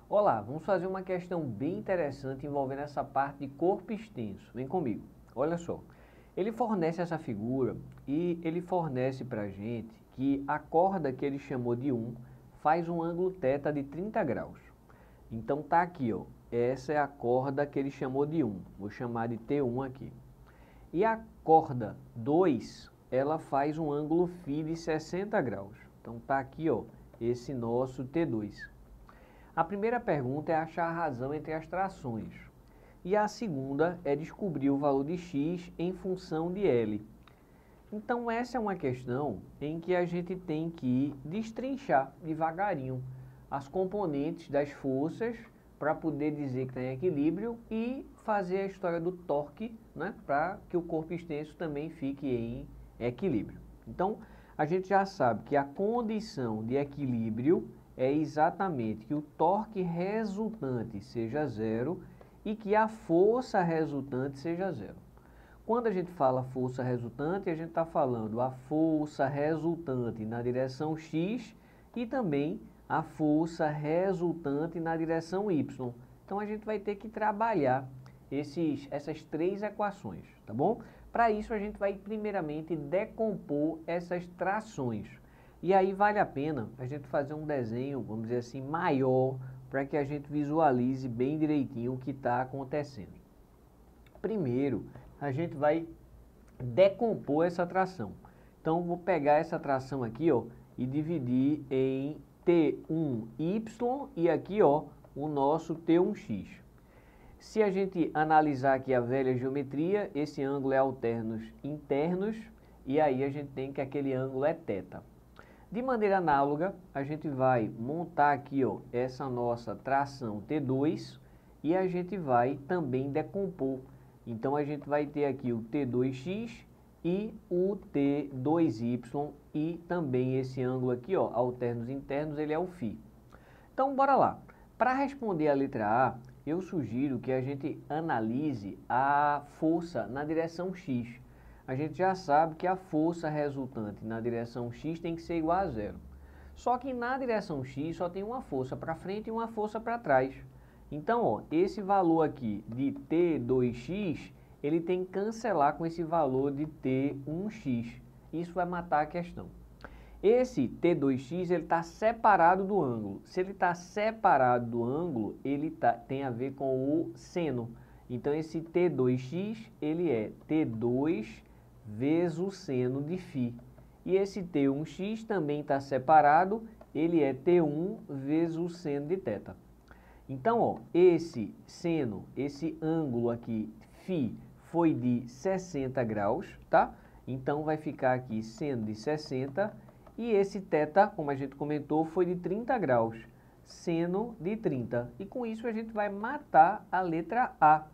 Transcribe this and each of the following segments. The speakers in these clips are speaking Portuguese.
Olá, vamos fazer uma questão bem interessante envolvendo essa parte de corpo extenso. Vem comigo. Olha só. Ele fornece essa figura e ele fornece para a gente que a corda que ele chamou de 1 faz um ângulo θ de 30 graus. Então tá aqui, ó. Essa é a corda que ele chamou de 1. Vou chamar de T1 aqui. E a corda 2, ela faz um ângulo φ de 60 graus. Então tá aqui, ó, esse nosso T2. A primeira pergunta é achar a razão entre as trações. E a segunda é descobrir o valor de x em função de L. Então essa é uma questão em que a gente tem que destrinchar devagarinho as componentes das forças para poder dizer que está em equilíbrio e fazer a história do torque, né, para que o corpo extenso também fique em equilíbrio. Então a gente já sabe que a condição de equilíbrio é exatamente que o torque resultante seja zero e que a força resultante seja zero. Quando a gente fala força resultante, a gente está falando a força resultante na direção x e também a força resultante na direção y. Então a gente vai ter que trabalhar essas três equações, tá bom? Para isso a gente vai primeiramente decompor essas trações. E aí vale a pena a gente fazer um desenho, vamos dizer assim, maior, para que a gente visualize bem direitinho o que está acontecendo. Primeiro, a gente vai decompor essa tração. Então, vou pegar essa tração aqui, ó, e dividir em T1y e aqui, ó, o nosso T1x. Se a gente analisar aqui a velha geometria, esse ângulo é alternos internos, e aí a gente tem que aquele ângulo é θ. De maneira análoga, a gente vai montar aqui, ó, essa nossa tração T2 e a gente vai também decompor. Então a gente vai ter aqui o T2x e o T2y e também esse ângulo aqui, ó, alternos internos, ele é o φ. Então bora lá. Para responder a letra A, eu sugiro que a gente analise a força na direção x. A gente já sabe que a força resultante na direção x tem que ser igual a zero. Só que na direção x só tem uma força para frente e uma força para trás. Então, ó, esse valor aqui de T2x, ele tem que cancelar com esse valor de T1x. Isso vai matar a questão. Esse T2x ele está separado do ângulo. Se ele está separado do ângulo, ele tem a ver com o seno. Então, esse T2x ele é T2 vezes o seno de φ. E esse T1x também está separado, ele é T1 vezes o seno de θ. Então, ó, esse seno, esse ângulo aqui, φ, foi de 60 graus, tá? Então, vai ficar aqui seno de 60 e esse θ, como a gente comentou, foi de 30 graus, seno de 30. E com isso a gente vai matar a letra A.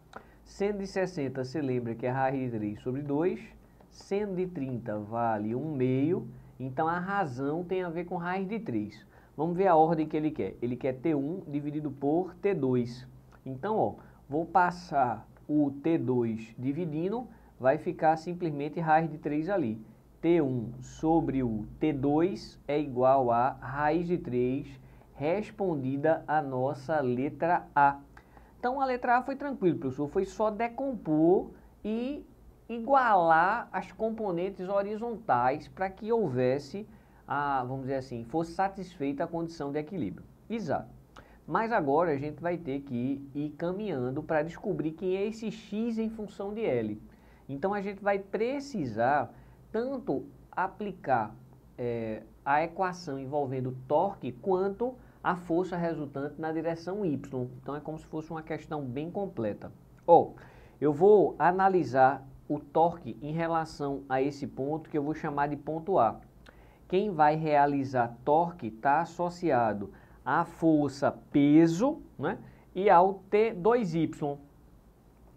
Seno de 60, você lembra que é raiz de 3 sobre 2, seno de 30 vale 1 meio, então a razão tem a ver com raiz de 3. Vamos ver a ordem que ele quer. Ele quer T1 dividido por T2. Então, ó, vou passar o T2 dividindo, vai ficar simplesmente raiz de 3 ali. T1 sobre o T2 é igual a raiz de 3, respondida a nossa letra A. Então, a letra A foi tranquilo, professor. Foi só decompor e igualar as componentes horizontais para que houvesse, vamos dizer assim, fosse satisfeita a condição de equilíbrio. Exato. Mas agora a gente vai ter que ir caminhando para descobrir quem é esse x em função de L. Então, a gente vai precisar tanto aplicar a equação envolvendo torque quanto a força resultante na direção y. Então, é como se fosse uma questão bem completa. Eu vou analisar o torque em relação a esse ponto que eu vou chamar de ponto A. Quem vai realizar torque está associado à força peso, né, e ao T2y.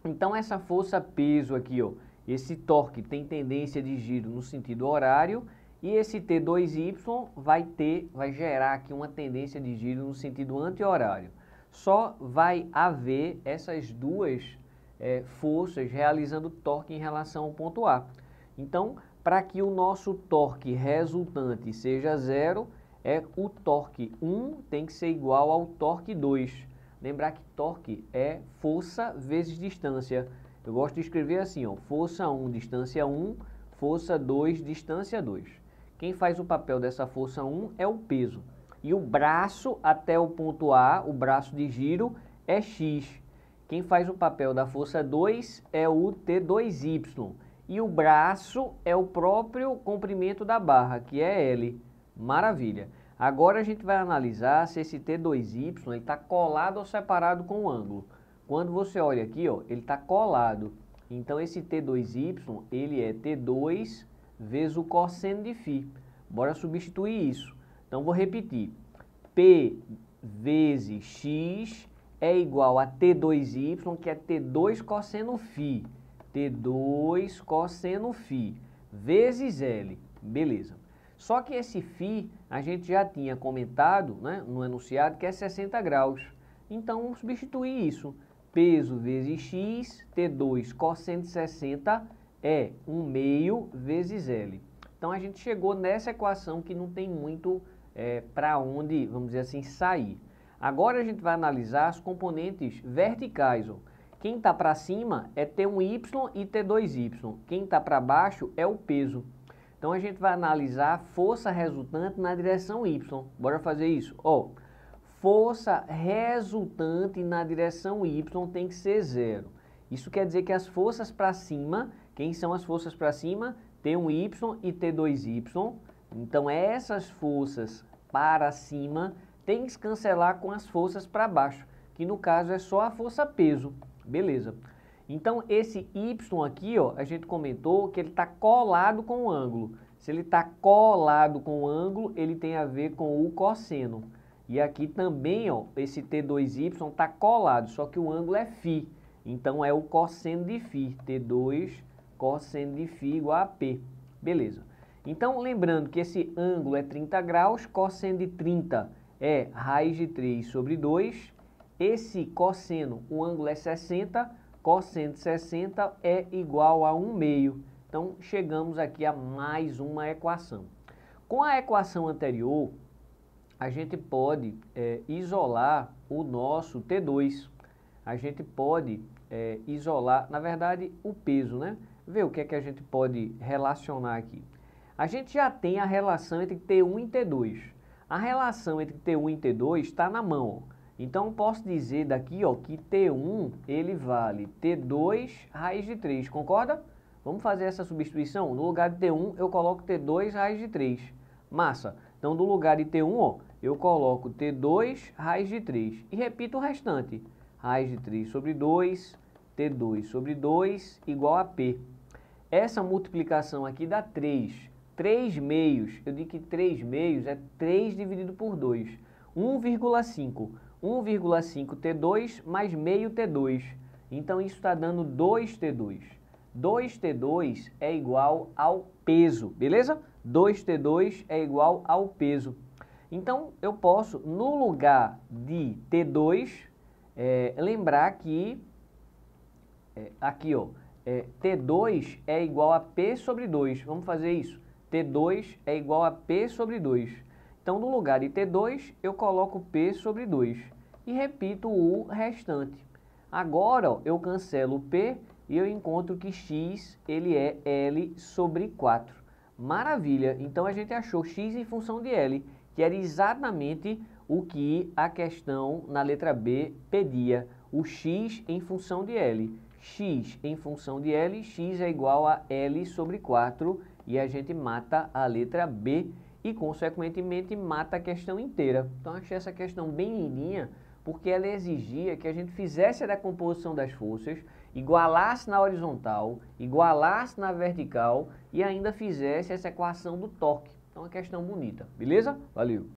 Então, essa força peso aqui, ó, esse torque tem tendência de giro no sentido horário e esse T2y vai gerar aqui uma tendência de giro no sentido anti-horário. Só vai haver essas duas forças realizando torque em relação ao ponto A. Então, para que o nosso torque resultante seja zero, é o torque 1 tem que ser igual ao torque 2. Lembrar que torque é força vezes distância. Eu gosto de escrever assim, ó, força 1, distância 1, força 2, distância 2. Quem faz o papel dessa força 1 é o peso. E o braço até o ponto A, o braço de giro, é x. Quem faz o papel da força 2 é o T2y. E o braço é o próprio comprimento da barra, que é L. Maravilha. Agora a gente vai analisar se esse T2y está colado ou separado com o ângulo. Quando você olha aqui, ó, ele está colado. Então esse T2y ele é T2 vezes o cosseno de φ. Bora substituir isso. Então vou repetir. P vezes x é igual a T2y, que é T2 cosseno φ. T2 cosseno φ vezes L. Beleza. Só que esse φ a gente já tinha comentado, né, no enunciado que é 60 graus. Então vamos substituir isso. Peso vezes x, T2 cosseno de 60 é 1/2 vezes L. Então a gente chegou nessa equação que não tem muito para onde, vamos dizer assim, sair. Agora a gente vai analisar as componentes verticais. Ó. Quem está para cima é T1y e T2y. Quem está para baixo é o peso. Então a gente vai analisar a força resultante na direção y. Bora fazer isso? Ó, força resultante na direção y tem que ser 0. Isso quer dizer que as forças para cima, quem são as forças para cima? T1y e T2y. Então essas forças para cima tem que se cancelar com as forças para baixo, que no caso é só a força peso. Beleza. Então esse y aqui, ó, a gente comentou que ele está colado com o ângulo. Se ele está colado com o ângulo, ele tem a ver com o cosseno. E aqui também, ó, esse T2y está colado, só que o ângulo é φ. Então é o cosseno de φ. T2 cosseno de φ igual a P. Beleza. Então lembrando que esse ângulo é 30 graus, cosseno de 30 é raiz de 3 sobre 2. Esse cosseno, o ângulo é 60, cosseno de 60 é igual a 1/2. Então, chegamos aqui a mais uma equação. Com a equação anterior, a gente pode isolar o nosso T2. A gente pode isolar, na verdade, o peso, né? Ver o que é que a gente pode relacionar aqui. A gente já tem a relação entre T1 e T2. A relação entre T1 e T2 está na mão, ó. Então, posso dizer daqui, ó, que T1 ele vale T2 raiz de 3, concorda? Vamos fazer essa substituição? No lugar de T1, eu coloco T2 raiz de 3. Massa. Então, no lugar de T1, ó, eu coloco T2 raiz de 3. E repito o restante. Raiz de 3 sobre 2, T2 sobre 2 igual a P. Essa multiplicação aqui dá 3. 3 meios, eu digo que 3 meios é 3 dividido por 2. 1,5. 1,5 T2 mais meio T2. Então, isso está dando 2T2. 2T2 é igual ao peso, beleza? 2T2 é igual ao peso. Então, eu posso, no lugar de T2, lembrar que, aqui, ó, T2 é igual a P sobre 2. Vamos fazer isso. T2 é igual a P sobre 2. Então, no lugar de T2, eu coloco P sobre 2 e repito o restante. Agora, ó, eu cancelo o P e eu encontro que x ele é L sobre 4. Maravilha! Então, a gente achou x em função de L, que era exatamente o que a questão na letra B pedia. O x em função de L. X em função de L, x é igual a L sobre 4 e a gente mata a letra B e, consequentemente, mata a questão inteira. Então, achei essa questão bem lindinha, porque ela exigia que a gente fizesse a decomposição das forças, igualasse na horizontal, igualasse na vertical e ainda fizesse essa equação do torque. Então, uma questão bonita, beleza? Valeu!